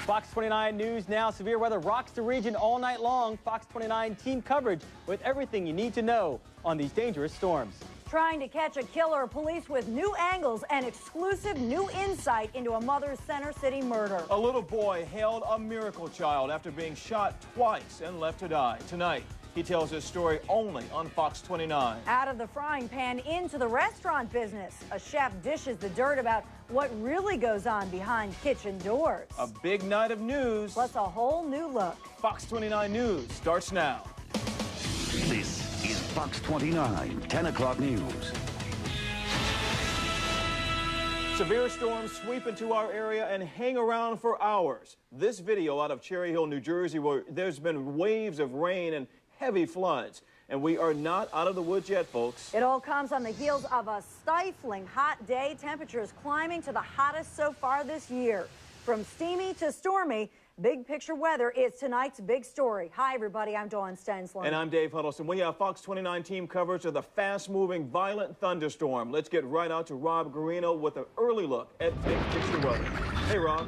Fox 29 News now. Severe weather rocks the region all night long. Fox 29 team coverage with everything you need to know on these dangerous storms. Trying to catch a killer, police with new angles and exclusive new insight into a mother's Center City murder. A little boy hailed a miracle child after being shot twice and left to die. Tonight, he tells his story only on Fox 29. Out of the frying pan into the restaurant business, a chef dishes the dirt about what really goes on behind kitchen doors. A big night of news. Plus a whole new look. Fox 29 News starts now. This is Fox 29, 10 o'clock news. Severe storms sweep into our area and hang around for hours. This video out of Cherry Hill, New Jersey, where there's been waves of rain and heavy floods. And we are not out of the woods yet, folks. It all comes on the heels of a stifling hot day. Temperatures climbing to the hottest so far this year. From steamy to stormy, big picture weather is tonight's big story. Hi, everybody. I'm Dawn Stensland. And I'm Dave Huddleston. We have Fox 29 team coverage of the fast-moving, violent thunderstorm. Let's get right out to Rob Garino with an early look at big picture weather. Hey, Rob.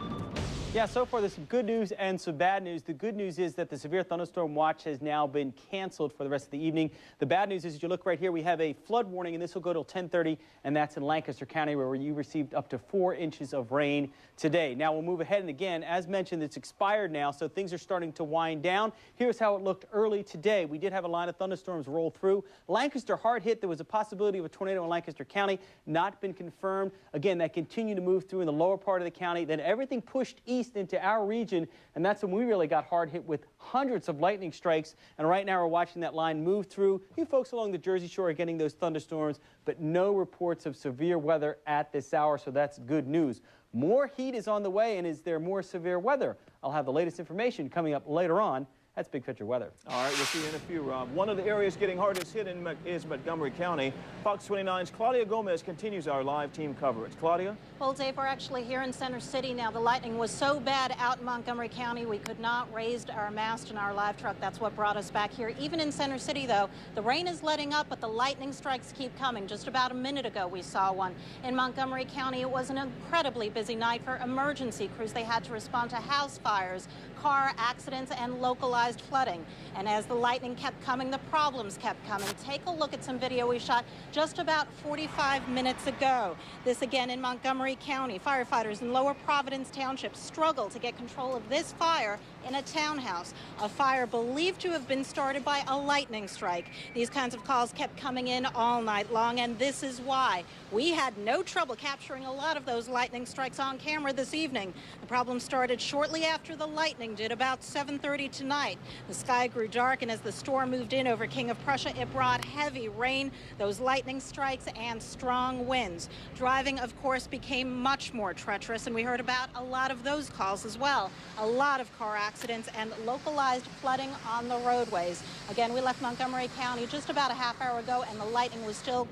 Yeah, so far there's some good news and some bad news. The good news is that the severe thunderstorm watch has now been canceled for the rest of the evening. The bad news is, as you look right here, we have a flood warning, and this will go till 10:30, and that's in Lancaster County, where you received up to 4 inches of rain today. Now we'll move ahead, and again, as mentioned, it's expired now, so things are starting to wind down. Here's how it looked early today. We did have a line of thunderstorms roll through. Lancaster hard hit. There was a possibility of a tornado in Lancaster County, not been confirmed. Again, that continued to move through in the lower part of the county. Then everything pushed east into our region, and that's when we really got hard hit with hundreds of lightning strikes. And right now we're watching that line move through. You folks along the Jersey Shore are getting those thunderstorms, but no reports of severe weather at this hour, so that's good news. More heat is on the way, and is there more severe weather? I'll have the latest information coming up later on. That's big picture weather. All right, we'll see you in a few, Rob. One of the areas getting hardest hit is Montgomery County. Fox 29's Claudia Gomez continues our live team coverage. Claudia? Well, Dave, we're actually here in Center City now. The lightning was so bad out in Montgomery County, we could not raise our mast in our live truck. That's what brought us back here. Even in Center City, though, the rain is letting up, but the lightning strikes keep coming. Just about a minute ago, we saw one. In Montgomery County, it was an incredibly busy night for emergency crews. They had to respond to house fires, car accidents, and localized flooding. And as the lightning kept coming, the problems kept coming. Take a look at some video we shot just about 45 minutes ago. This again in Montgomery County. Firefighters in Lower Providence Township struggled to get control of this fire in a townhouse. A fire believed to have been started by a lightning strike. These kinds of calls kept coming in all night long, and this is why we had no trouble capturing a lot of those lightning strikes on camera this evening. The problem started shortly after the lightning did, about 7:30 tonight. The sky grew dark, and as the storm moved in over King of Prussia, it brought heavy rain, those lightning strikes, and strong winds. Driving, of course, became much more treacherous, and we heard about a lot of those calls as well. A lot of car accidents and localized flooding on the roadways. Again, we left Montgomery County just about a half hour ago, and the lightning was still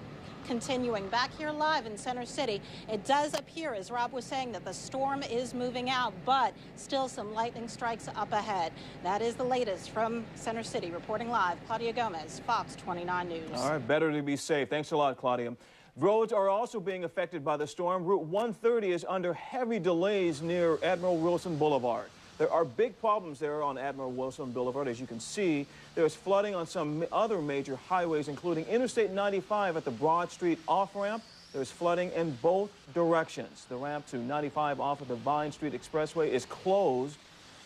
continuing. Back here live in Center City, it does appear, as Rob was saying, that the storm is moving out, but still some lightning strikes up ahead. That is the latest from Center City. Reporting live, Claudia Gomez, Fox 29 News. All right, better to be safe. Thanks a lot, Claudia. Roads are also being affected by the storm. Route 130 is under heavy delays near Admiral Wilson Boulevard. There are big problems there on Admiral Wilson Boulevard. As you can see, there's flooding on some other major highways, including Interstate 95 at the Broad Street off-ramp. There's flooding in both directions. The ramp to 95 off of the Vine Street Expressway is closed.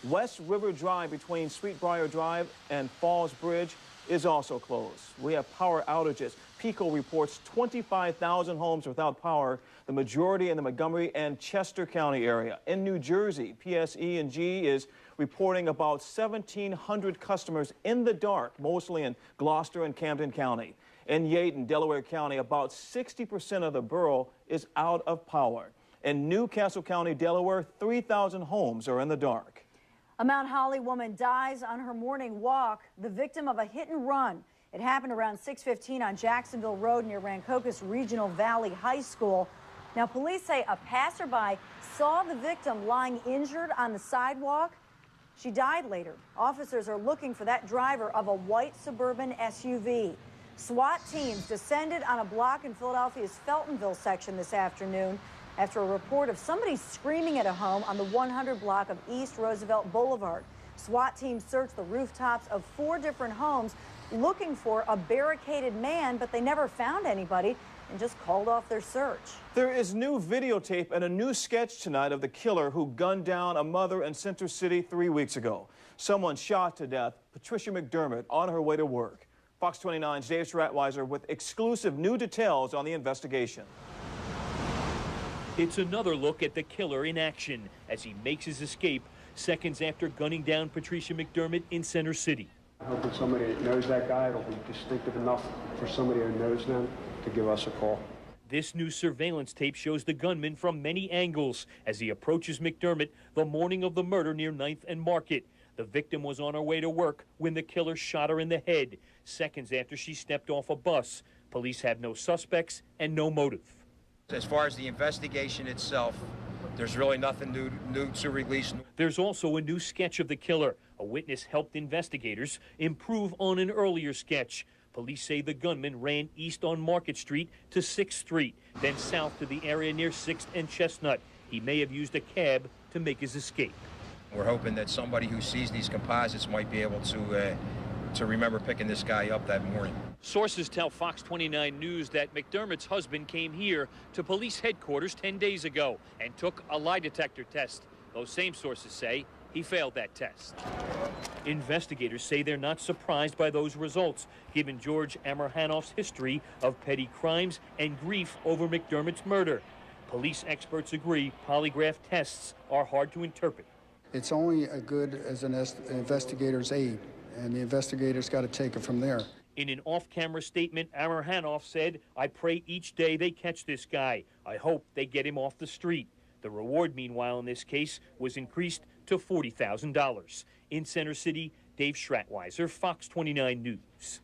West River Drive between Sweetbriar Drive and Falls Bridge is also closed. We have power outages. PECO reports 25,000 homes without power, the majority in the Montgomery and Chester County area. In New Jersey, PSE&G is reporting about 1,700 customers in the dark, mostly in Gloucester and Camden County. In Yeadon, Delaware County, about 60% of the borough is out of power. In Newcastle County, Delaware, 3,000 homes are in the dark. A Mount Holly woman dies on her morning walk, the victim of a hit and run. It happened around 6:15 on Jacksonville Road near Rancocas Regional Valley High School. Now, police say a passerby saw the victim lying injured on the sidewalk. She died later. Officers are looking for that driver of a white suburban SUV. SWAT teams descended on a block in Philadelphia's Feltonville section this afternoon. after a report of somebody screaming at a home on the 100 block of East Roosevelt Boulevard. SWAT teams searched the rooftops of 4 different homes looking for a barricaded man, but they never found anybody and just called off their search. There is new videotape and a new sketch tonight of the killer who gunned down a mother in Center City 3 weeks ago. Someone shot to death Patricia McDermott on her way to work. Fox 29's Dave Stratweiser with exclusive new details on the investigation. It's another look at the killer in action as he makes his escape seconds after gunning down Patricia McDermott in Center City. Hoping somebody that knows that guy, it'll be distinctive enough for somebody who knows them to give us a call. This new surveillance tape shows the gunman from many angles as he approaches McDermott the morning of the murder near 9th and Market. The victim was on her way to work when the killer shot her in the head, seconds after she stepped off a bus. Police have no suspects and no motive. As far as the investigation itself, there's really nothing new to release. There's also a new sketch of the killer. A witness helped investigators improve on an earlier sketch. Police say the gunman ran east on Market Street to 6th Street, then south to the area near 6th and Chestnut. He may have used a cab to make his escape. We're hoping that somebody who sees these composites might be able to remember picking this guy up that morning. Sources tell Fox 29 News that McDermott's husband came here to police headquarters 10 days ago and took a lie detector test. Those same sources say he failed that test. Investigators say they're not surprised by those results, given George Amirhanoff's history of petty crimes and grief over McDermott's murder. Police experts agree polygraph tests are hard to interpret. It's only as good as an investigator's aid, and the investigator's got to take it from there. In an off-camera statement, Amirhanoff said, "I pray each day they catch this guy. I hope they get him off the street." The reward, meanwhile, in this case was increased to $40,000. In Center City, Dave Stratweiser, Fox 29 News.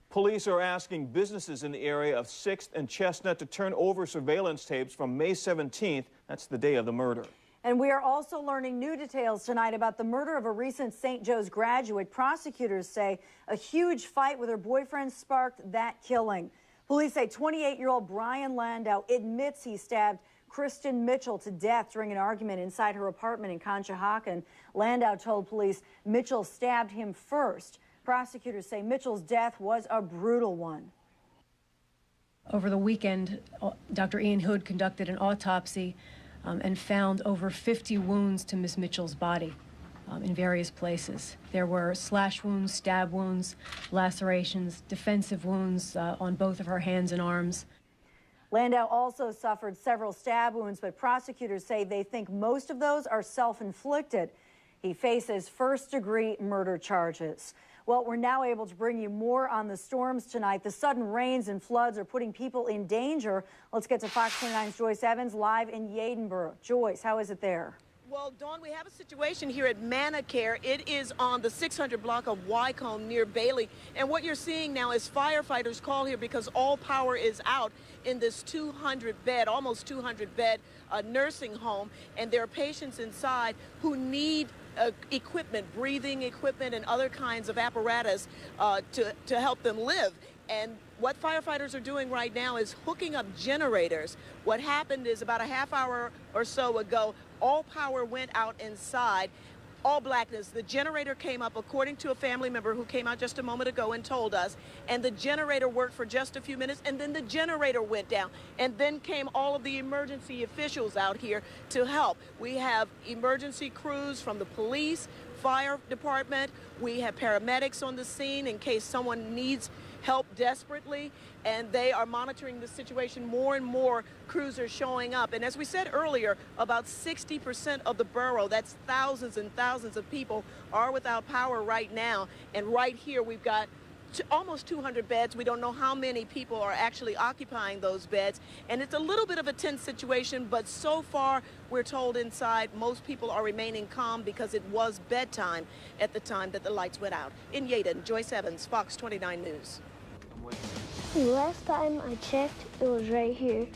Police are asking businesses in the area of 6th and Chestnut to turn over surveillance tapes from May 17th. That's the day of the murder. And we are also learning new details tonight about the murder of a recent St. Joe's graduate. Prosecutors say a huge fight with her boyfriend sparked that killing. Police say 28-year-old Brian Landau admits he stabbed Kristen Mitchell to death during an argument inside her apartment in Conshohocken. Landau told police Mitchell stabbed him first. Prosecutors say Mitchell's death was a brutal one. Over the weekend, Dr. Ian Hood conducted an autopsy and found over 50 wounds to Miss Mitchell's body in various places. There were slash wounds, stab wounds, lacerations, defensive wounds on both of her hands and arms. Landau also suffered several stab wounds, but prosecutors say they think most of those are self-inflicted. He faces first-degree murder charges. Well, we're now able to bring you more on the storms tonight. The sudden rains and floods are putting people in danger. Let's get to Fox 29's Joyce Evans live in Yadenborough. Joyce, how is it there? Well, Dawn, we have a situation here at Manicare. It is on the 600 block of Wycombe near Bailey. And what you're seeing now is firefighters call here because all power is out in this 200-bed, almost 200-bed nursing home. And there are patients inside who need equipment, breathing equipment and other kinds of apparatus to help them live. And what firefighters are doing right now is hooking up generators. What happened is about a half hour or so ago, all power went out inside. All blackness. The generator came up, according to a family member who came out just a moment ago and told us, and the generator worked for just a few minutes, and then the generator went down, and then came all of the emergency officials out here to help. We have emergency crews from the police, fire department. We have paramedics on the scene in case someone needs help desperately, and they are monitoring the situation. More and more crews are showing up. And as we said earlier, about 60% of the borough, that's thousands and thousands of people, are without power right now. And right here we've got almost 200 beds. We don't know how many people are actually occupying those beds. And it's a little bit of a tense situation, but so far we're told inside most people are remaining calm because it was bedtime at the time that the lights went out. In Yaden, Joyce Evans, Fox 29 News. The last time I checked, it was right here.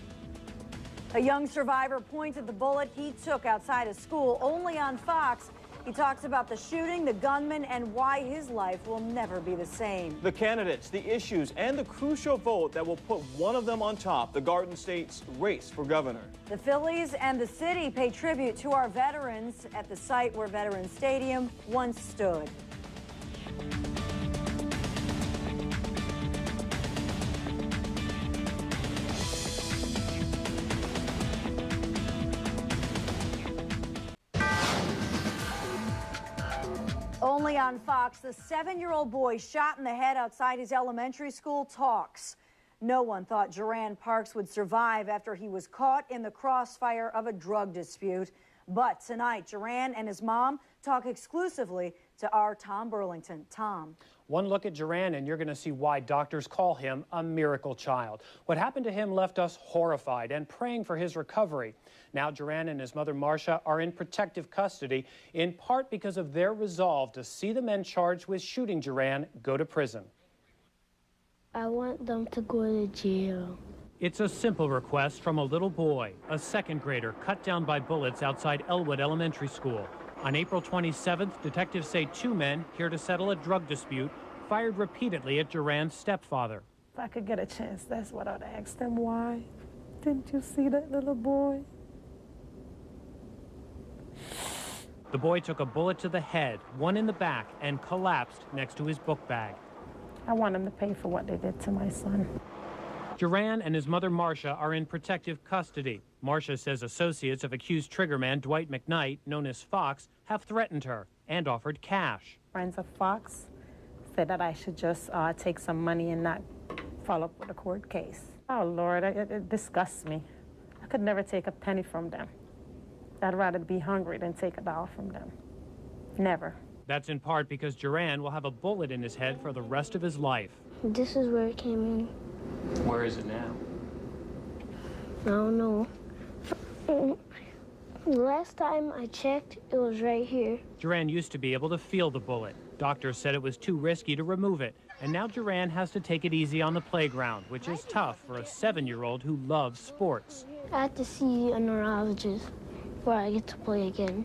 A young survivor pointed the bullet he took outside a school only on Fox. He talks about the shooting, the gunman, and why his life will never be the same. The candidates, the issues, and the crucial vote that will put one of them on top, the Garden State's race for governor. The Phillies and the city pay tribute to our veterans at the site where Veterans Stadium once stood. Only on Fox, the 7-year-old boy shot in the head outside his elementary school talks. No one thought Duran Parks would survive after he was caught in the crossfire of a drug dispute. But tonight, Duran and his mom talk exclusively to our Tom Burlington. Tom. One look at Duran and you're going to see why doctors call him a miracle child. What happened to him left us horrified and praying for his recovery. Now Duran and his mother Marcia are in protective custody, in part because of their resolve to see the men charged with shooting Duran go to prison. I want them to go to jail. It's a simple request from a little boy, a second grader cut down by bullets outside Elwood Elementary School. On April 27th, detectives say 2 men here to settle a drug dispute fired repeatedly at Duran's stepfather. If I could get a chance, that's what I'd ask them. Why didn't you see that little boy? The boy took a bullet to the head, one in the back, and collapsed next to his book bag. I want them to pay for what they did to my son. Duran and his mother Marcia are in protective custody. Marcia says associates of accused triggerman Dwight McKnight, known as Fox, have threatened her and offered cash. Friends of Fox said that I should just take some money and not follow up with a court case. Oh, Lord, it disgusts me. I could never take a penny from them. I'd rather be hungry than take $1 from them. Never. That's in part because Duran will have a bullet in his head for the rest of his life. This is where it came in. Where is it now? I don't know. Last time I checked, it was right here. Duran used to be able to feel the bullet. Doctors said it was too risky to remove it. And now Duran has to take it easy on the playground, which is tough for a 7-year-old who loves sports. I have to see a neurologist where I get to play again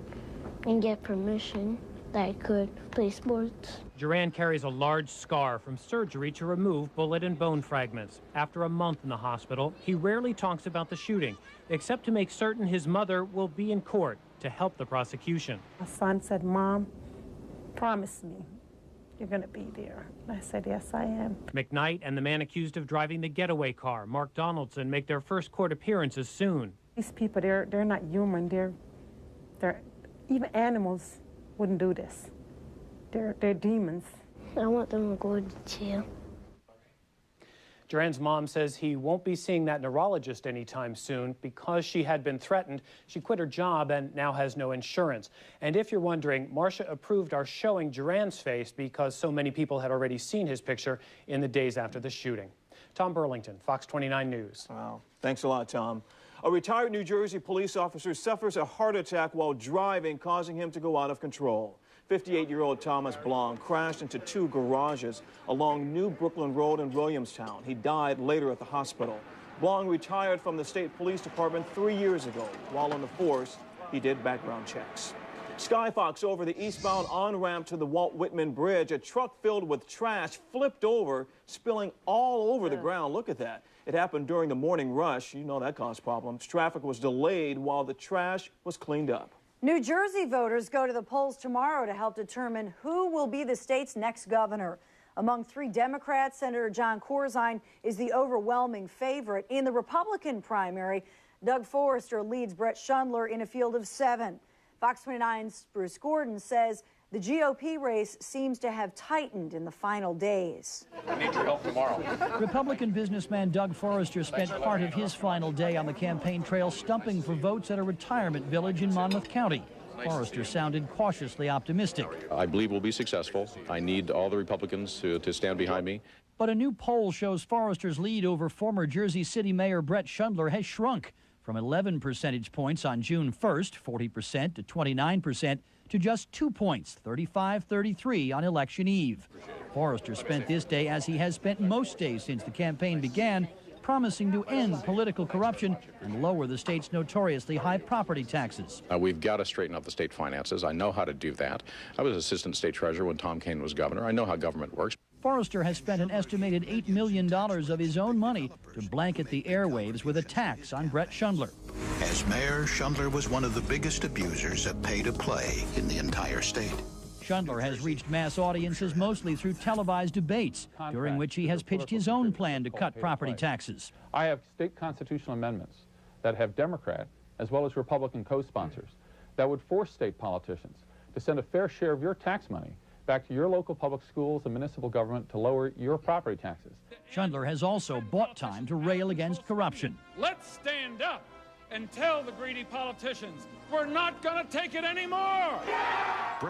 and get permission that I could play sports. Duran carries a large scar from surgery to remove bullet and bone fragments. After a month in the hospital, he rarely talks about the shooting, except to make certain his mother will be in court to help the prosecution. My son said, Mom, promise me you're going to be there. And I said, yes, I am. McKnight and the man accused of driving the getaway car, Mark Donaldson, make their first court appearances soon. These people, they're not human. They're even animals wouldn't do this. They're demons. I want them to go to jail. Duran's mom says he won't be seeing that neurologist anytime soon because she had been threatened. She quit her job and now has no insurance. And if you're wondering, Marcia approved our showing Duran's face because so many people had already seen his picture in the days after the shooting. Tom Burlington, Fox 29 News. Wow. Thanks a lot, Tom. A retired New Jersey police officer suffers a heart attack while driving, causing him to go out of control. 58-year-old Thomas Blong crashed into 2 garages along New Brooklyn Road in Williamstown. He died later at the hospital. Blong retired from the state police department 3 years ago. While on the force, he did background checks. Skyfox over the eastbound on-ramp to the Walt Whitman Bridge. A truck filled with trash flipped over, spilling all over the ground. Look at that. It happened during the morning rush. You know that caused problems. Traffic was delayed while the trash was cleaned up. New Jersey voters go to the polls tomorrow to help determine who will be the state's next governor. Among 3 Democrats, Senator John Corzine is the overwhelming favorite. In the Republican primary, Doug Forrester leads Brett Schundler in a field of 7. Fox 29's Bruce Gordon says the GOP race seems to have tightened in the final days. I need your help tomorrow. Republican businessman Doug Forrester spent part of his final day on the campaign trail stumping for votes at a retirement village in Monmouth County. Forrester sounded cautiously optimistic. I believe we'll be successful. I need all the Republicans to stand behind me. But a new poll shows Forrester's lead over former Jersey City Mayor Brett Schundler has shrunk from 11 percentage points on June 1st, 40% to 29%, to just 2 points, 35-33 on election eve. Forrester spent this day, as he has spent most days since the campaign began, promising to end political corruption and lower the state's notoriously high property taxes. We've got to straighten up the state finances. I know how to do that. I was assistant state treasurer when Tom Kean was governor. I know how government works. Forrester has spent an estimated $8 million of his own money to blanket the airwaves with a tax on Brett Schundler. As mayor, Schundler was one of the biggest abusers of pay-to-play in the entire state. Schundler has reached mass audiences mostly through televised debates, during which he has pitched his own plan to cut property taxes. I have state constitutional amendments that have Democrat as well as Republican co-sponsors that would force state politicians to send a fair share of your tax money back to your local public schools and municipal government to lower your property taxes. Schundler has also bought time to rail against corruption. Let's stand up and tell the greedy politicians we're not going to take it anymore.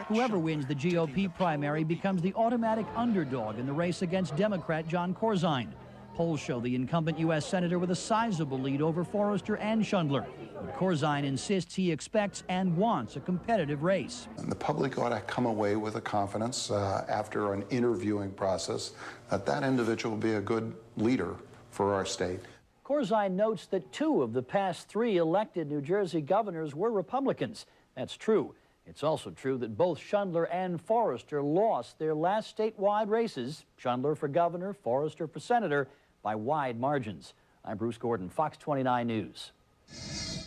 Whoever wins the GOP primary becomes the automatic underdog in the race against Democrat John Corzine. Polls show the incumbent U.S. Senator with a sizable lead over Forrester and Schundler. But Corzine insists he expects and wants a competitive race. And the public ought to come away with a confidence after an interviewing process that that individual will be a good leader for our state. Corzine notes that 2 of the past 3 elected New Jersey governors were Republicans. That's true. It's also true that both Schundler and Forrester lost their last statewide races, Schundler for governor, Forrester for senator, by wide margins. I'm Bruce Gordon, Fox 29 News.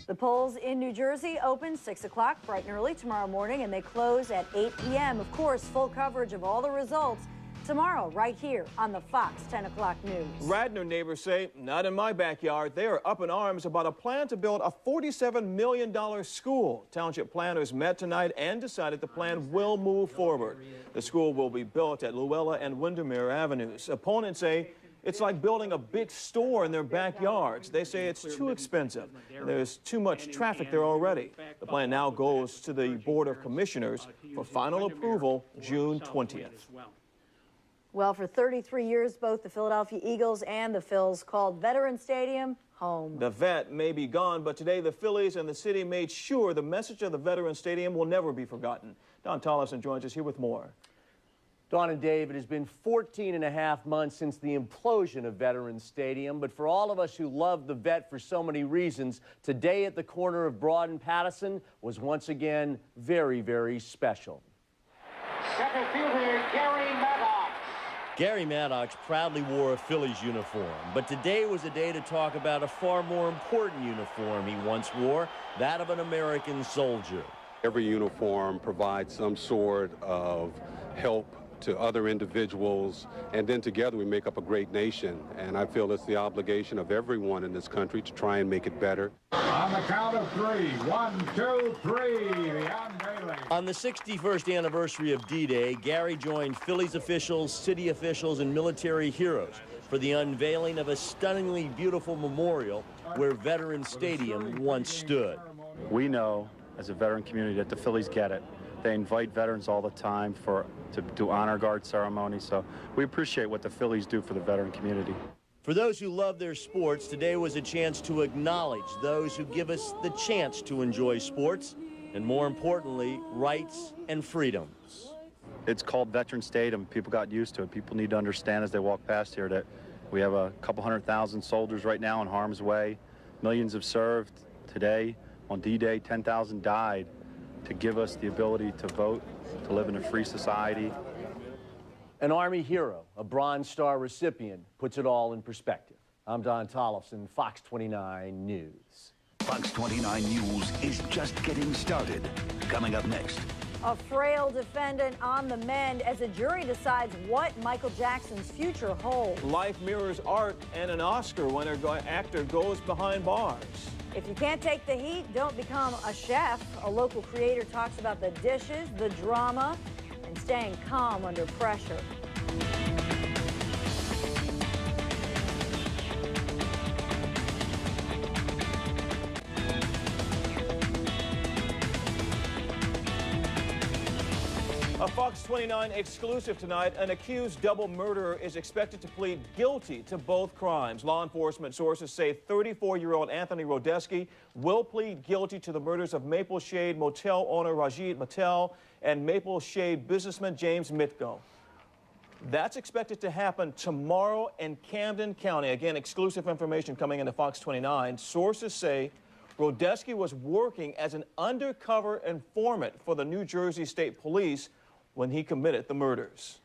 The polls in New Jersey open 6 o'clock bright and early tomorrow morning, and they close at 8 p.m. Of course, full coverage of all the results tomorrow right here on the Fox 10 o'clock news. Radnor neighbors say, not in my backyard. They are up in arms about a plan to build a $47 million school. Township planners met tonight and decided the plan will move forward. The school will be built at Luella and Windermere Avenues. Opponents say it's like building a big store in their backyards. They say it's too expensive. There's too much traffic there already. The plan now goes to the Board of Commissioners for final approval June 20th. Well, for 33 years, both the Philadelphia Eagles and the Phils called Veterans Stadium home. The vet may be gone, but today the Phillies and the city made sure the message of the Veterans Stadium will never be forgotten. Don Tollefson joins us here with more. Dawn and Dave, it has been 14 and a half months since the implosion of Veterans Stadium, but for all of us who love the vet for so many reasons, today at the corner of Broad and Patterson was once again very, very special. Center fielder Gary Maddox. Gary Maddox proudly wore a Phillies uniform, but today was a day to talk about a far more important uniform he once wore, that of an American soldier. Every uniform provides some sort of help to other individuals, and then together we make up a great nation. And I feel it's the obligation of everyone in this country to try and make it better. On the count of 3, 1, 2, 3, the unveiling. On the 61st anniversary of D-Day, Gary joined Phillies officials, city officials, and military heroes for the unveiling of a stunningly beautiful memorial where Veterans Stadium once stood. We know, as a veteran community, that the Phillies get it. They invite veterans all the time to do honor guard ceremonies, so we appreciate what the Phillies do for the veteran community. For those who love their sports, today was a chance to acknowledge those who give us the chance to enjoy sports, and more importantly, rights and freedoms. It's called Veteran Stadium. People got used to it. People need to understand as they walk past here that we have a couple 100,000 soldiers right now in harm's way. Millions have served. Today, on D-Day, 10,000 died to give us the ability to vote, to live in a free society. An Army hero, a Bronze Star recipient, puts it all in perspective. I'm Don Tollefson, Fox 29 News. Fox 29 News is just getting started. Coming up next. A frail defendant on the mend as a jury decides what Michael Jackson's future holds. Life mirrors art, and an Oscar winner actor goes behind bars. If you can't take the heat, don't become a chef. A local creator talks about the dishes, the drama, and staying calm under pressure. A Fox 29 exclusive tonight. An accused double murderer is expected to plead guilty to both crimes. Law enforcement sources say 34-year-old Anthony Rodeski will plead guilty to the murders of Maple Shade motel owner Rajit Patel and Maple Shade businessman James Mitko. That's expected to happen tomorrow in Camden County. Again, exclusive information coming into Fox 29. Sources say Rodesky was working as an undercover informant for the New Jersey State Police when he committed the murders.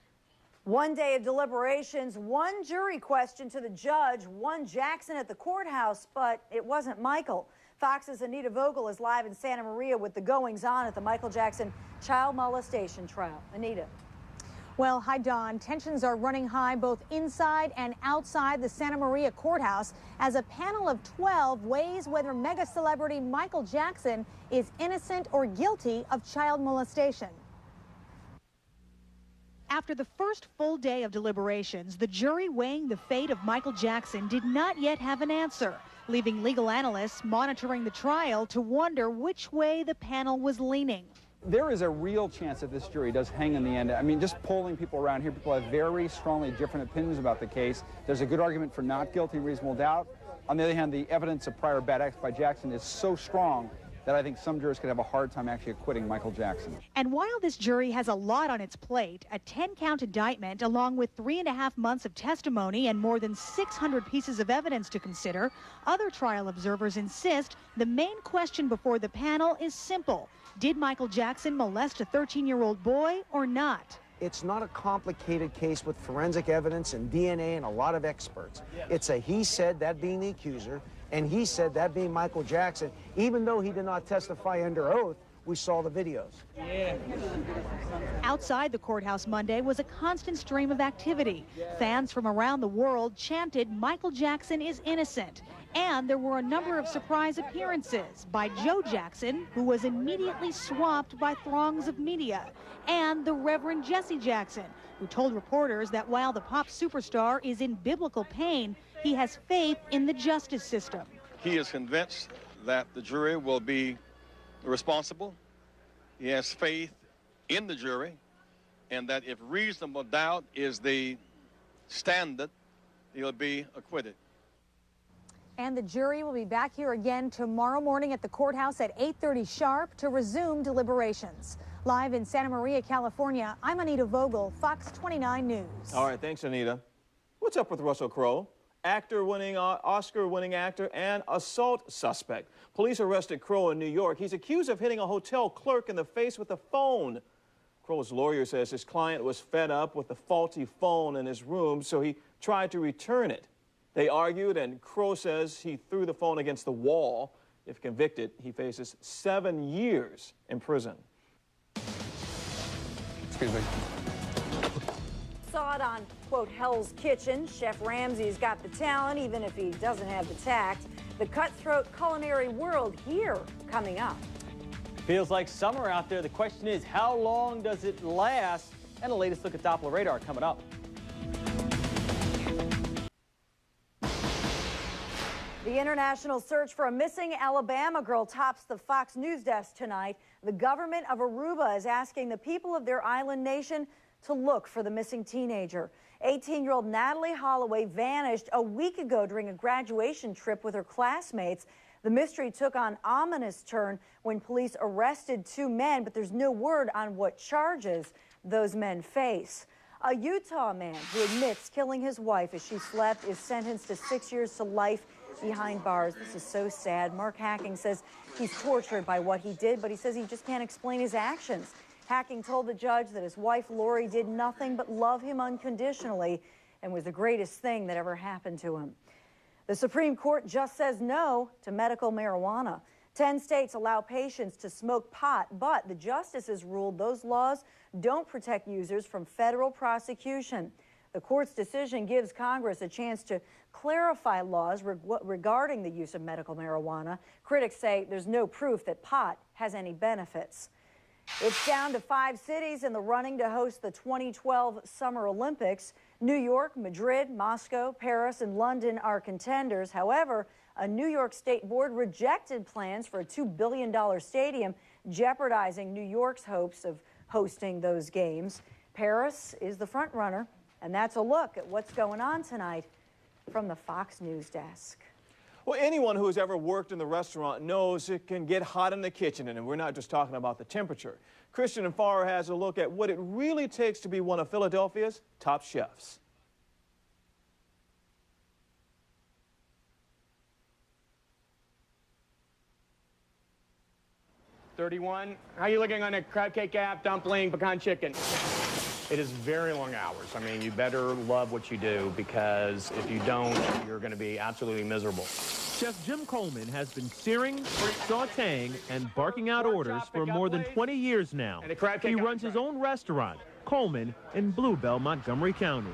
One day of deliberations, one jury question to the judge, one Jackson at the courthouse, but it wasn't Michael. Fox's Anita Vogel is live in Santa Maria with the goings-on at the Michael Jackson child molestation trial. Anita. Well, hi, Dawn. Tensions are running high both inside and outside the Santa Maria courthouse as a panel of 12 weighs whether mega celebrity Michael Jackson is innocent or guilty of child molestation. After the first full day of deliberations, the jury weighing the fate of Michael Jackson did not yet have an answer, leaving legal analysts monitoring the trial to wonder which way the panel was leaning. There is a real chance that this jury does hang in the end. I mean, just polling people around here, people have very strongly different opinions about the case. There's a good argument for not guilty, reasonable doubt. On the other hand, the evidence of prior bad acts by Jackson is so strong that I think some jurors could have a hard time actually acquitting Michael Jackson. And while this jury has a lot on its plate, a 10-count indictment along with 3.5 months of testimony and more than 600 pieces of evidence to consider, other trial observers insist the main question before the panel is simple. Did Michael Jackson molest a 13-year-old boy or not? It's not a complicated case with forensic evidence and DNA and a lot of experts. It's a he said, that being the accuser, and he said, that being Michael Jackson. Even though he did not testify under oath, we saw the videos. Outside the courthouse Monday was a constant stream of activity. Fans from around the world chanted Michael Jackson is innocent. And there were a number of surprise appearances by Joe Jackson, who was immediately swamped by throngs of media, and the Reverend Jesse Jackson, who told reporters that while the pop superstar is in biblical pain, he has faith in the justice system. He is convinced that the jury will be responsible. He has faith in the jury, and that if reasonable doubt is the standard, he'll be acquitted. And the jury will be back here again tomorrow morning at the courthouse at 8:30 sharp to resume deliberations. Live in Santa Maria, California, I'm Anita Vogel, Fox 29 News. All right, thanks, Anita. What's up with Russell Crowe? Oscar-winning actor and assault suspect. Police arrested Crowe in New York. He's accused of hitting a hotel clerk in the face with a phone. Crowe's lawyer says his client was fed up with the faulty phone in his room, so he tried to return it. They argued, and Crowe says he threw the phone against the wall. If convicted, he faces 7 years in prison. Excuse me. Saw it on, quote, Hell's Kitchen. Chef Ramsay's got the talent, even if he doesn't have the tact. The cutthroat culinary world here coming up. Feels like summer out there. The question is, how long does it last? And the latest look at Doppler radar coming up. The international search for a missing Alabama girl tops the Fox News desk tonight. The government of Aruba is asking the people of their island nation to look for the missing teenager. 18-year-old Natalie Holloway vanished a week ago during a graduation trip with her classmates. The mystery took on an ominous turn when police arrested 2 men, but there's no word on what charges those men face. A Utah man who admits killing his wife as she slept is sentenced to 6 years to life behind bars. This is so sad. Mark Hacking says he's tortured by what he did, but he says he just can't explain his actions. Hacking told the judge that his wife Lori did nothing but love him unconditionally and was the greatest thing that ever happened to him. The Supreme Court just says no to medical marijuana. 10 states allow patients to smoke pot, but the justices ruled those laws don't protect users from federal prosecution. The court's decision gives Congress a chance to clarify laws regarding the use of medical marijuana. Critics say there's no proof that pot has any benefits. It's down to 5 cities in the running to host the 2012 Summer Olympics. New York, Madrid, Moscow, Paris, and London are contenders. However, a New York State board rejected plans for a $2 billion stadium, jeopardizing New York's hopes of hosting those games. Paris is the front runner, and that's a look at what's going on tonight from the Fox News desk. Well, anyone who has ever worked in the restaurant knows it can get hot in the kitchen, and we're not just talking about the temperature. Christian Farr has a look at what it really takes to be one of Philadelphia's top chefs. $31. How are you looking on a crab cake app, dumpling, pecan chicken? It is very long hours. I mean, you better love what you do, because if you don't, you're going to be absolutely miserable. Chef Jim Coleman has been searing, sautéing, and barking out orders for more than 20 years now. He runs his own restaurant, Coleman, in Bluebell, Montgomery County.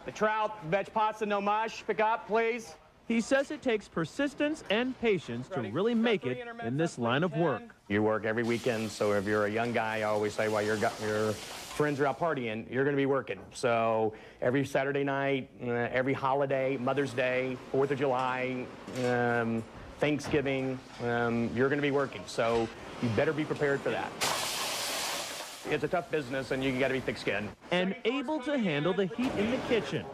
The trout, veg pasta, no mush, pick up, please. He says it takes persistence and patience to really make it in this line of work. You work every weekend, so if you're a young guy, I always say, while your friends are out partying, you're going to be working. So every Saturday night, every holiday, Mother's Day, 4th of July, Thanksgiving, you're going to be working. So you better be prepared for that. It's a tough business, and you got to be thick-skinned. And able to handle the heat in the kitchen.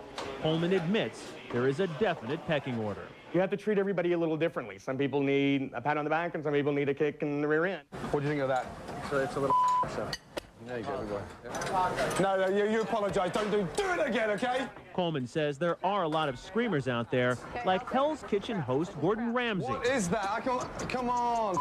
Coleman admits there is a definite pecking order. You have to treat everybody a little differently. Some people need a pat on the back, and some people need a kick in the rear end. What do you think of that? So it's a little so. There you go. No, you apologize. Don't do it again, okay? Coleman says there are a lot of screamers out there, like Hell's Kitchen host Gordon Ramsay. What is that? Come on.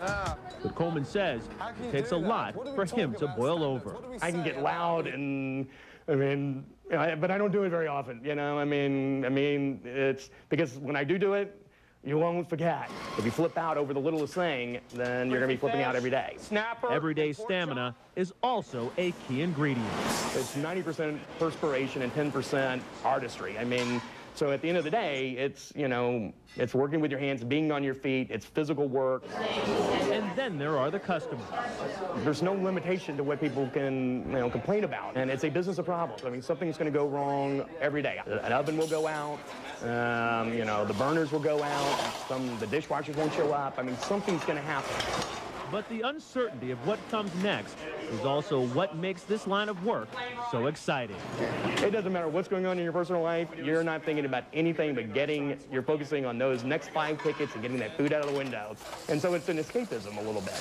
But Coleman says it takes a lot for him to boil over. I can get loud, and but I don't do it very often. You know, I mean, it's because when I do it, you won't forget. If you flip out over the littlest thing, then you're going to be flipping out every day. Everyday stamina is also a key ingredient. It's 90% perspiration and 10% artistry. I mean, so at the end of the day, it's, you know, it's working with your hands, being on your feet, it's physical work. And then there are the customers. There's no limitation to what people can, you know, complain about. And it's a business of problems. I mean, something's going to go wrong every day. An oven will go out, you know, the burners will go out, the dishwashers won't show up. I mean, something's going to happen. But the uncertainty of what comes next is also what makes this line of work so exciting. It doesn't matter what's going on in your personal life. You're not thinking about anything but you're focusing on those next 5 tickets and getting that food out of the window. And so it's an escapism a little bit.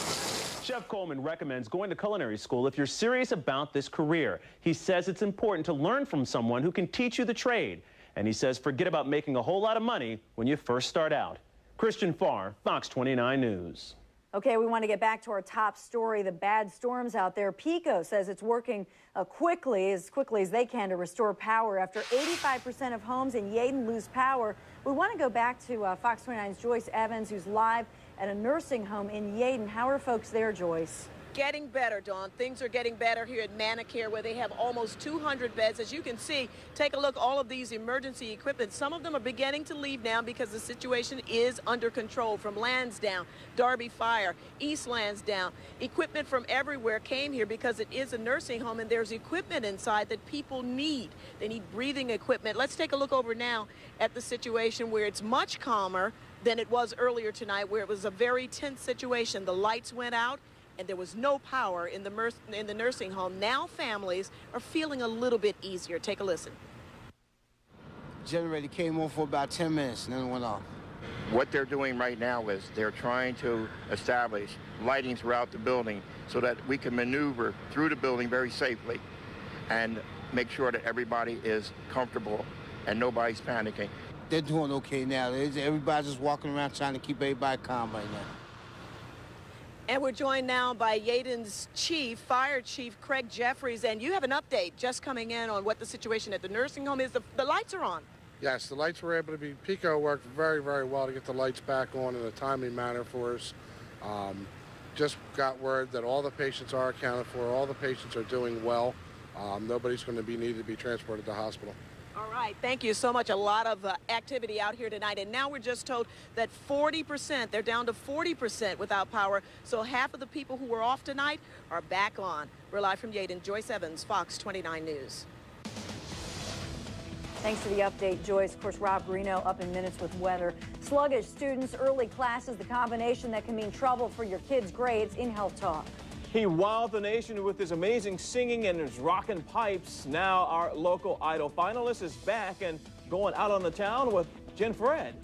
Chef Coleman recommends going to culinary school if you're serious about this career. He says it's important to learn from someone who can teach you the trade. And he says forget about making a whole lot of money when you first start out. Christian Farr, Fox 29 News. Okay, we want to get back to our top story, the bad storms out there. PECO says it's working as quickly as they can to restore power after 85% of homes in Yeadon lose power. We want to go back to Fox 29's Joyce Evans, who's live at a nursing home in Yeadon. How are folks there, Joyce? Getting better, Dawn. Things are getting better here at Manicare, where they have almost 200 beds. As you can see, take a look, all of these emergency equipment. Some of them are beginning to leave now because the situation is under control. From Lansdowne, Darby Fire, East Lansdowne, equipment from everywhere came here because it is a nursing home and there's equipment inside that people need. They need breathing equipment. Let's take a look over now at the situation where it's much calmer than it was earlier tonight, where it was a very tense situation. The lights went out and there was no power in the nursing home. Now families are feeling a little bit easier. Take a listen. Generator came on for about 10 minutes and then it went off. What they're doing right now is they're trying to establish lighting throughout the building so that we can maneuver through the building very safely and make sure that everybody is comfortable and nobody's panicking. They're doing okay now. Everybody's just walking around trying to keep everybody calm right now. And we're joined now by Yeadon's Fire Chief Craig Jeffries, and you have an update just coming in on what the situation at the nursing home is. The lights are on. Yes, the lights were able to be, PECO worked very, very well to get the lights back on in a timely manner for us. Just got word that all the patients are accounted for, all the patients are doing well. Nobody's going to be needed to be transported to the hospital. All right, thank you so much. A lot of activity out here tonight, and now we're just told that 40%, they're down to 40% without power, so half of the people who were off tonight are back on. We're live from Yeadon. Joyce Evans, Fox 29 News. Thanks for the update, Joyce. Of course, Rob Greeno up in minutes with weather. Sluggish students, early classes, the combination that can mean trouble for your kids' grades in Health Talk. He wowed the nation with his amazing singing and his rockin' pipes. Now our local Idol finalist is back and going out on the town with Jen Fred.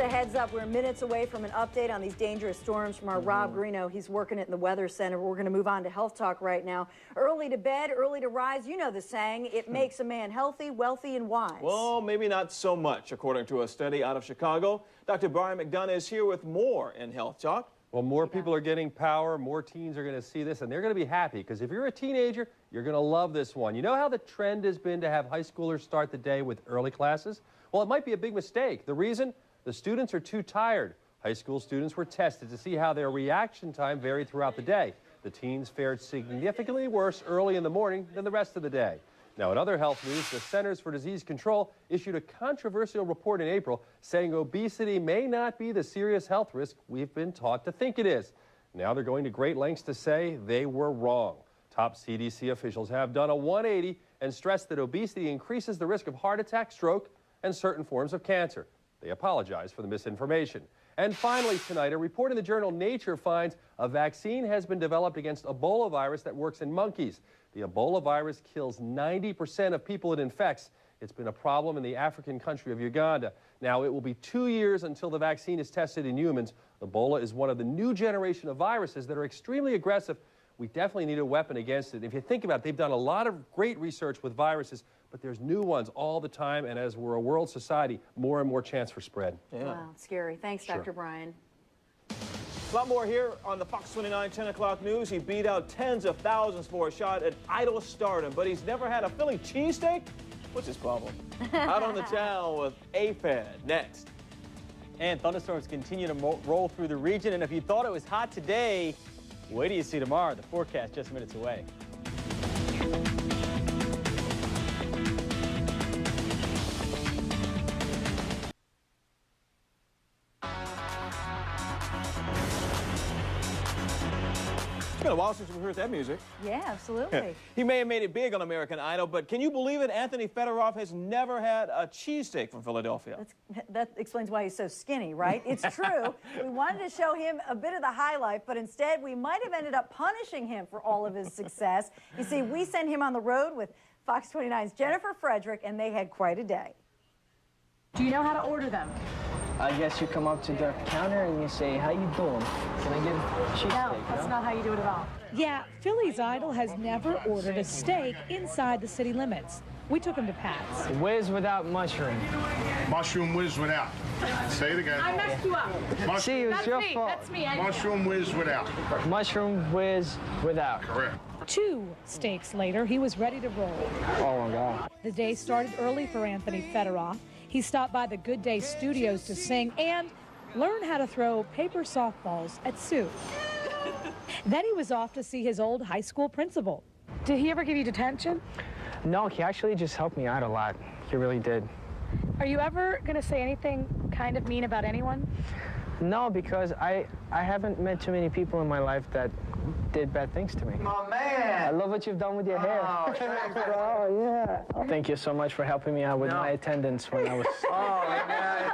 a heads up. We're minutes away from an update on these dangerous storms from our Rob Greeno. He's working it in the Weather Center. We're going to move on to Health Talk right now. Early to bed, early to rise. You know the saying, it makes a man healthy, wealthy, and wise. Well, maybe not so much, according to a study out of Chicago. Dr. Brian McDonough is here with more in Health Talk. Well, more people are getting power, more teens are going to see this, and they're going to be happy, because if you're a teenager, you're going to love this one. You know how the trend has been to have high schoolers start the day with early classes? Well, it might be a big mistake. The reason? The students are too tired. High school students were tested to see how their reaction time varied throughout the day. The teens fared significantly worse early in the morning than the rest of the day. Now, in other health news, the Centers for Disease Control issued a controversial report in April saying obesity may not be the serious health risk we've been taught to think it is. Now they're going to great lengths to say they were wrong. Top CDC officials have done a 180 and stressed that obesity increases the risk of heart attack, stroke, and certain forms of cancer. They apologize for the misinformation. And finally tonight, a report in the journal Nature finds a vaccine has been developed against Ebola virus that works in monkeys. The Ebola virus kills 90% of people it infects. It's been a problem in the African country of Uganda. Now, it will be 2 years until the vaccine is tested in humans. Ebola is one of the new generation of viruses that are extremely aggressive. We definitely need a weapon against it. If you think about it, they've done a lot of great research with viruses, but there's new ones all the time, and as we're a world society, more and more chance for spread. Yeah. Wow, scary. Thanks, Dr. Brian. A lot more here on the Fox 29 10 o'clock news. He beat out tens of thousands for a shot at idol stardom, but he's never had a Philly cheesesteak? What's his problem? Out on the town with AFAD next. And thunderstorms continue to roll through the region, and if you thought it was hot today, wait till you see tomorrow. The forecast just minutes away. It's been a while since we heard that music. Yeah, absolutely. He may have made it big on American Idol, but can you believe it? Anthony Fedorov has never had a cheesesteak from Philadelphia. That explains why he's so skinny, right? It's true. We wanted to show him a bit of the highlight, but instead we might have ended up punishing him for all of his success. You see, we sent him on the road with Fox 29's Jennifer Frederick, and they had quite a day. Do you know how to order them? I guess you come up to the counter and you say, how you doing? Can I get a cheesesteak? No, that's not how you do it at all. Yeah, Philly's Idol has never ordered a steak inside the city limits. We took him to Pat's. Whiz without mushroom. Mushroom whiz without. Say it again. I messed you up. See, it was your fault. That's me. Mushroom whiz without. Mushroom whiz without. Correct. 2 steaks later, he was ready to roll. Oh, my God. The day started early for Anthony Fedorov. He stopped by the Good Day Studios to sing and learn how to throw paper softballs at Sue. Then he was off to see his old high school principal. Did he ever give you detention? No, he actually just helped me out a lot. He really did. Are you ever going to say anything kind of mean about anyone? No, because I haven't met too many people in my life that did bad things to me. My man! I love what you've done with your hair. Oh, thanks, bro. Oh, yeah. Thank you so much for helping me out with my attendance when I was... Oh, man,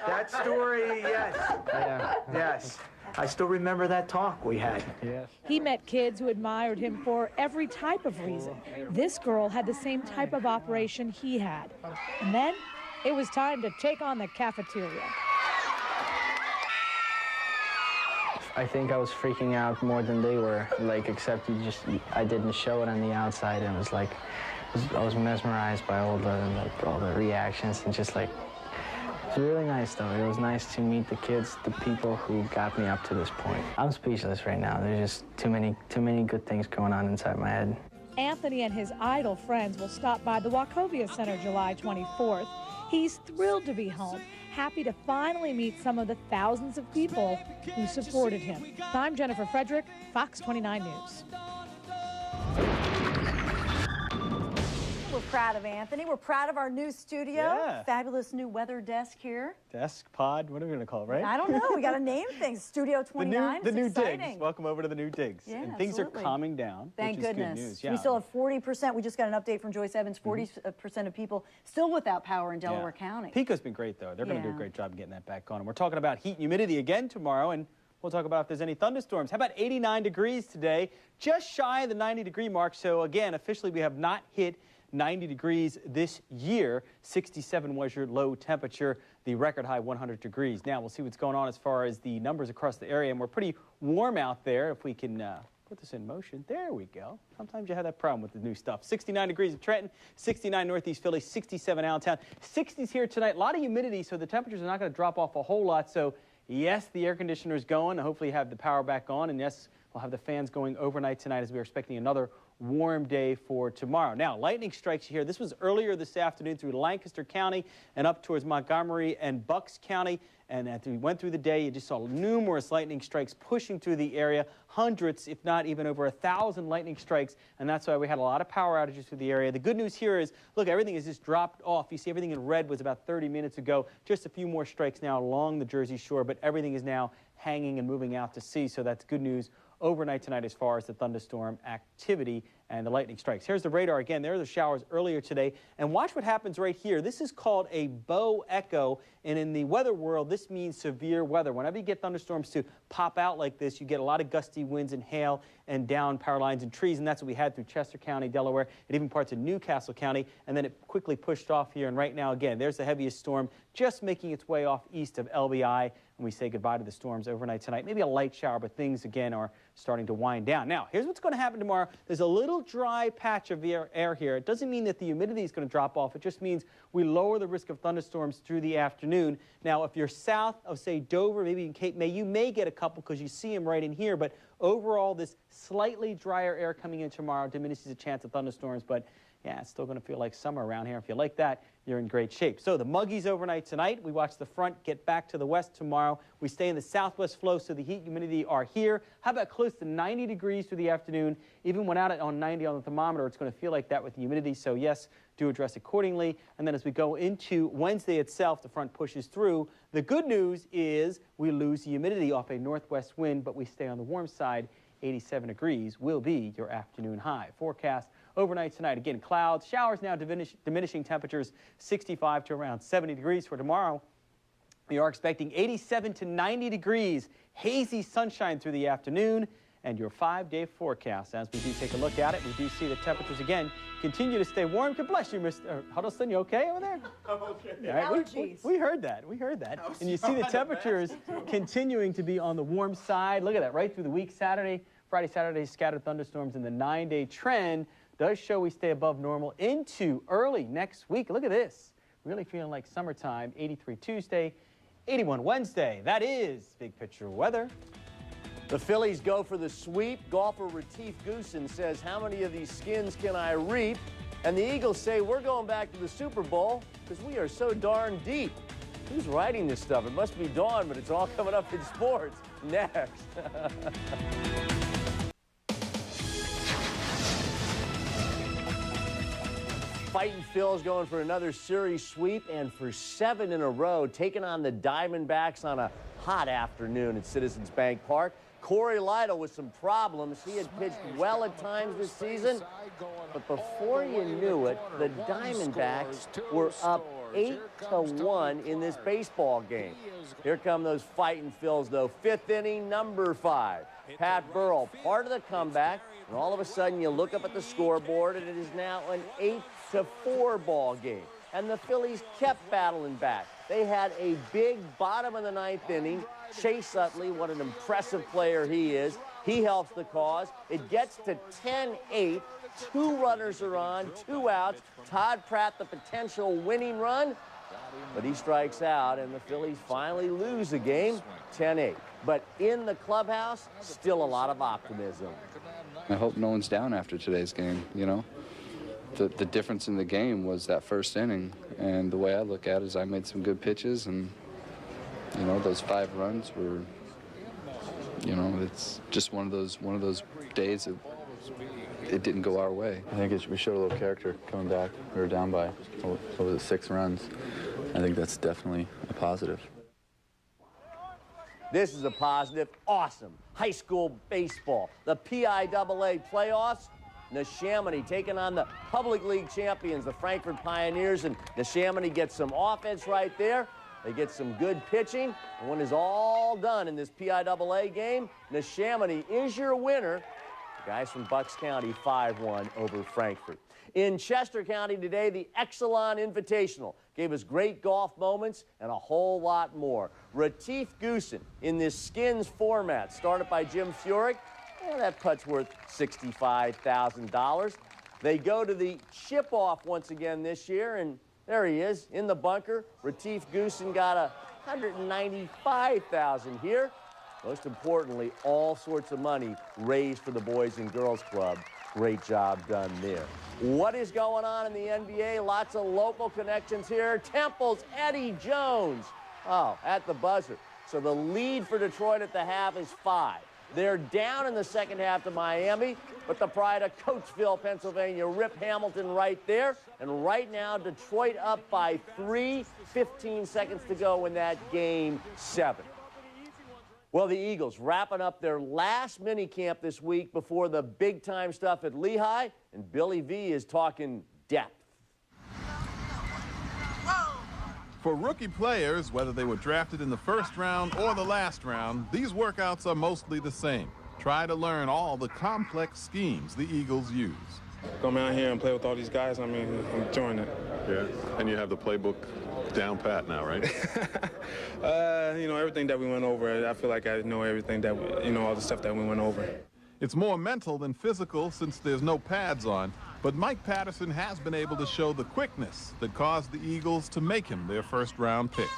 that story, yes. Yeah. Yes. I still remember that talk we had. Yes. He met kids who admired him for every type of reason. This girl had the same type of operation he had. And then it was time to take on the cafeteria. I think I was freaking out more than they were, like, except I didn't show it on the outside, and it was like, I was mesmerized by all the reactions, and just like, it was really nice though. It was nice to meet the kids, the people who got me up to this point. I'm speechless right now. There's just too many good things going on inside my head. Anthony and his Idol friends will stop by the Wachovia Center July 24th. He's thrilled to be home, happy to finally meet some of the thousands of people who supported him. I'm Jennifer Frederick, Fox 29 News. We're proud of Anthony. We're proud of our new studio. Yeah. Fabulous new weather desk here. Desk, pod, what are we going to call it, right? I don't know. We got to name things. Studio 29. The new It's digs. exciting. Welcome over to the new digs. Yeah, and things absolutely. are calming down. Thank which is goodness. Good news. Yeah. We still have 40%. We just got an update from Joyce Evans. 40% of people still without power in Delaware County. PECO's been great, though. They're going to do a great job getting that back on. And we're talking about heat and humidity again tomorrow, and we'll talk about if there's any thunderstorms. How about 89 degrees today? Just shy of the 90-degree mark. So, again, officially we have not hit 90 degrees this year. 67 was your low temperature, the record high 100 degrees. Now we'll see what's going on as far as the numbers across the area, and we're pretty warm out there. If we can put this in motion. There we go. Sometimes you have that problem with the new stuff. 69 degrees in Trenton, 69 Northeast Philly, 67 Allentown. 60s here tonight. A lot of humidity, so the temperatures are not going to drop off a whole lot. So yes, the air conditioner is going. Hopefully you have the power back on. And yes, we'll have the fans going overnight tonight as we are expecting another warm day for tomorrow. Now, lightning strikes here. This was earlier this afternoon through Lancaster County and up towards Montgomery and Bucks County. And as we went through the day, you just saw numerous lightning strikes pushing through the area. Hundreds, if not even over 1,000 lightning strikes. And that's why we had a lot of power outages through the area. The good news here is, look, everything has just dropped off. You see everything in red was about 30 minutes ago. Just a few more strikes now along the Jersey Shore, but everything is now hanging and moving out to sea. So that's good news overnight tonight as far as the thunderstorm activity and the lightning strikes. Here's the radar again. There are the showers earlier today. And watch what happens right here. This is called a bow echo. And in the weather world, this means severe weather. Whenever you get thunderstorms to pop out like this, you get a lot of gusty winds and hail and down power lines and trees. And that's what we had through Chester County, Delaware, and even parts of Newcastle County. And then it quickly pushed off here. And right now, again, there's the heaviest storm just making its way off east of LBI. And we say goodbye to the storms overnight tonight. Maybe a light shower, but things, again, are starting to wind down. Now, here's what's going to happen tomorrow. There's a little dry patch of air here. It doesn't mean that the humidity is going to drop off. It just means we lower the risk of thunderstorms through the afternoon. Now, if you're south of, say, Dover, maybe in Cape May, you may get a couple because you see them right in here. But overall, this slightly drier air coming in tomorrow diminishes the chance of thunderstorms. But yeah, it's still going to feel like summer around here. If you like that, you're in great shape. So the muggies overnight tonight. We watch the front get back to the west tomorrow. We stay in the southwest flow, so the heat and humidity are here. How about close to 90 degrees through the afternoon? Even when out on 90 on the thermometer, it's going to feel like that with the humidity. So yes, do address accordingly. And then as we go into Wednesday itself, the front pushes through. The good news is we lose the humidity off a northwest wind, but we stay on the warm side. 87 degrees will be your afternoon high. Forecast overnight tonight. Again, clouds, showers now diminishing temperatures 65 to around 70 degrees for tomorrow. We are expecting 87 to 90 degrees, hazy sunshine through the afternoon, and your 5-day forecast. As we do take a look at it, we do see the temperatures again continue to stay warm. God bless you, Mr. Huddleston. You okay over there? I'm okay. Yeah, right. We heard that. We heard that. And you see the temperatures continuing to be on the warm side. Look at that, right through the week. Friday, Saturday, scattered thunderstorms, and the 9-day trend does show we stay above normal into early next week. Look at this. Really feeling like summertime. 83 Tuesday, 81 Wednesday. That is big picture weather. The Phillies go for the sweep. Golfer Retief Goosen says, how many of these skins can I reap? And the Eagles say, we're going back to the Super Bowl because we are so darn deep. Who's writing this stuff? It must be Dawn, but it's all coming up in sports. Next. Fighting Phil's going for another series sweep, and for 7 in a row, taking on the Diamondbacks on a hot afternoon at Citizens Bank Park. Corey Lytle with some problems. He had pitched well at times this season, but before you knew it, the Diamondbacks were up 8-1 in this baseball game. Here come those Fighting Phils, though. 5th inning, number 5. Pat Burrell, part of the comeback, and all of a sudden you look up at the scoreboard, and it is now an 8-4 ball game. And the Phillies kept battling back. They had a big bottom of the 9th inning. Chase Utley, what an impressive player he is. He helps the cause. It gets to 10-8. 2 runners are on, 2 outs. Todd Pratt, the potential winning run, but he strikes out, and the Phillies finally lose the game, 10-8. But in the clubhouse, still a lot of optimism. I hope no one's down after today's game, you know. The difference in the game was that first inning, and the way I look at it is I made some good pitches, and, you know, those 5 runs were, you know, it's just one of those days that it didn't go our way. I think we showed a little character coming back. We were down by, what was it, 6 runs. I think that's definitely a positive. This is a positive. Awesome. High school baseball. The PIAA playoffs. Neshaminy taking on the Public League champions, the Frankfort Pioneers, and Neshaminy gets some offense right there. They get some good pitching. And when it's all done in this PIAA game, Neshaminy is your winner. Guys from Bucks County 5-1 over Frankfort. In Chester County today, the Exelon Invitational gave us great golf moments and a whole lot more. Retief Goosen in this skins format, started by Jim Furyk. That putt's worth $65,000. They go to the chip-off once again this year, and there he is in the bunker. Retief Goosen got $195,000 here. Most importantly, all sorts of money raised for the Boys and Girls Club. Great job done there. What is going on in the NBA? Lots of local connections here. Temple's Eddie Jones. Oh, at the buzzer. So the lead for Detroit at the half is 5. They're down in the second half to Miami, but the pride of Coatesville, Pennsylvania, Rip Hamilton right there. And right now, Detroit up by 3, 15 seconds to go in that game 7. Well, the Eagles wrapping up their last mini camp this week before the big-time stuff at Lehigh, and Billy V is talking depth. For rookie players, whether they were drafted in the first round or the last round, these workouts are mostly the same. Try to learn all the complex schemes the Eagles use. Come out here and play with all these guys, I'm enjoying it. Yeah, and you have the playbook down pat now, right? You know, everything that we went over, I feel like I know everything that, all the stuff that we went over. It's more mental than physical since there's no pads on, but Mike Patterson has been able to show the quickness that caused the Eagles to make him their first-round pick.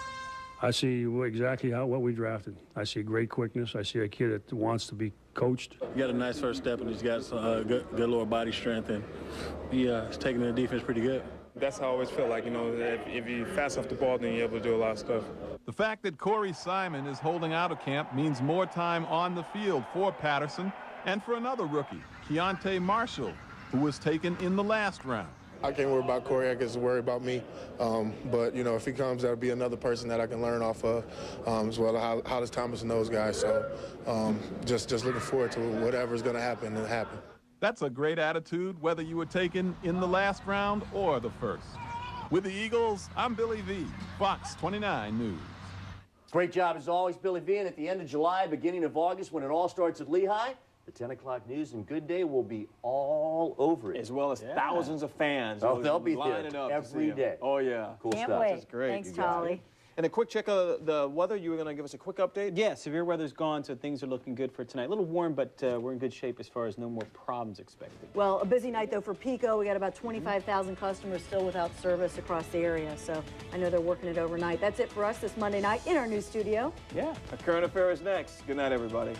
I see exactly what we drafted. I see great quickness. I see a kid that wants to be coached. He got a nice first step, and he's got some good lower body strength, and he's taking the defense pretty good. That's how I always feel like, if you're fast off the ball, then you're able to do a lot of stuff. The fact that Corey Simon is holding out of camp means more time on the field for Patterson and for another rookie, Keontae Marshall, who was taken in the last round. I can't worry about Corey. I guess worry about me. But, if he comes, that'll be another person that I can learn off of, as well as Hollis Thomas and those guys. So just looking forward to whatever's going to happen and happen. That's a great attitude, whether you were taken in the last round or the first. With the Eagles, I'm Billy V, Fox 29 News. Great job as always, Billy V. And at the end of July, beginning of August, when it all starts at Lehigh, the 10 o'clock news and Good Day will be all over it. As well as thousands of fans. Oh, they'll be there every day. Oh, yeah. Cool Can't stuff. wait. That's great. Thanks, Tolly. And a quick check of the weather. You were going to give us a quick update? Yeah, severe weather's gone, so things are looking good for tonight. A little warm, but we're in good shape as far as no more problems expected. Well, a busy night, though, for Pico. We got about 25,000 customers still without service across the area, so I know they're working it overnight. That's it for us this Monday night in our new studio. Yeah. A current affair is next. Good night, everybody.